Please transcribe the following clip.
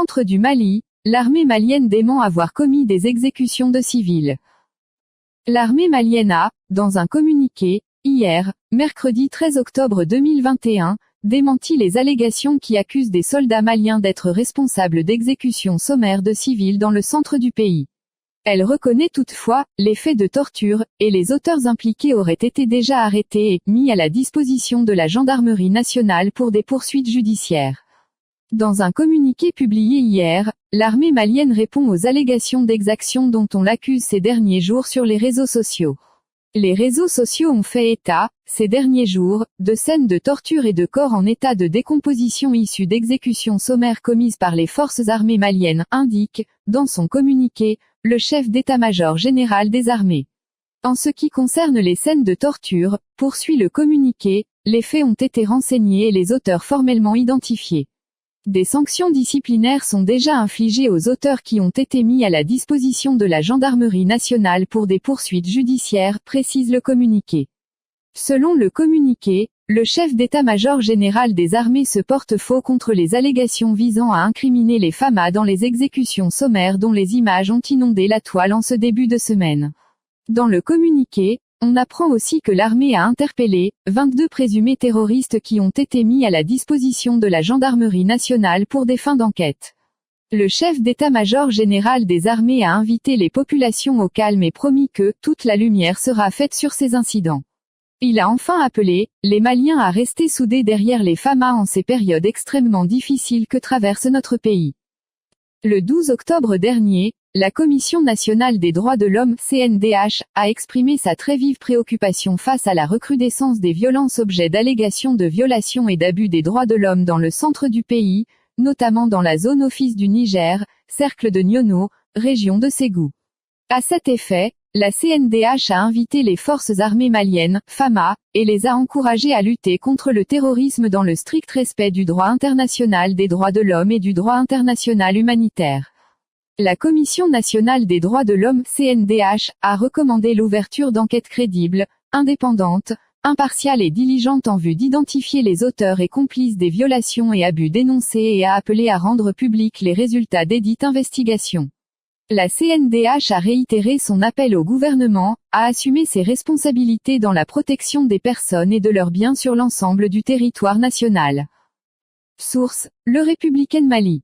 centre du Mali, l'armée malienne dément avoir commis des exécutions de civils. L'armée malienne a, dans un communiqué, hier, mercredi 13 octobre 2021, démenti les allégations qui accusent des soldats maliens d'être responsables d'exécutions sommaires de civils dans le centre du pays. Elle reconnaît toutefois les faits de torture, et les auteurs impliqués auraient été déjà arrêtés et mis à la disposition de la gendarmerie nationale pour des poursuites judiciaires. Dans un communiqué publié hier, l'armée malienne répond aux allégations d'exactions dont on l'accuse ces derniers jours sur les réseaux sociaux. Les réseaux sociaux ont fait état, ces derniers jours, de scènes de torture et de corps en état de décomposition issus d'exécutions sommaires commises par les forces armées maliennes, indique, dans son communiqué, le chef d'état-major général des armées. En ce qui concerne les scènes de torture, poursuit le communiqué, les faits ont été renseignés et les auteurs formellement identifiés. Des sanctions disciplinaires sont déjà infligées aux auteurs qui ont été mis à la disposition de la gendarmerie nationale pour des poursuites judiciaires, précise le communiqué. Selon le communiqué, le chef d'état-major général des armées se porte faux contre les allégations visant à incriminer les FAMA dans les exécutions sommaires dont les images ont inondé la toile en ce début de semaine. Dans le communiqué, on apprend aussi que l'armée a interpellé 22 présumés terroristes qui ont été mis à la disposition de la gendarmerie nationale pour des fins d'enquête. Le chef d'état-major général des armées a invité les populations au calme et promis que toute la lumière sera faite sur ces incidents. Il a enfin appelé les Maliens à rester soudés derrière les FAMA en ces périodes extrêmement difficiles que traverse notre pays. Le 12 octobre dernier, la Commission nationale des droits de l'homme (CNDH) a exprimé sa très vive préoccupation face à la recrudescence des violences objets d'allégations de violations et d'abus des droits de l'homme dans le centre du pays, notamment dans la zone office du Niger, cercle de Niono, région de Ségou. À cet effet, la CNDH a invité les forces armées maliennes, FAMA, et les a encouragées à lutter contre le terrorisme dans le strict respect du droit international des droits de l'homme et du droit international humanitaire. La Commission nationale des droits de l'homme (CNDH) a recommandé l'ouverture d'enquêtes crédibles, indépendantes, impartiales et diligentes en vue d'identifier les auteurs et complices des violations et abus dénoncés et a appelé à rendre publics les résultats desdites investigations. La CNDH a réitéré son appel au gouvernement à assumer ses responsabilités dans la protection des personnes et de leurs biens sur l'ensemble du territoire national. Source: Le Républicain Mali.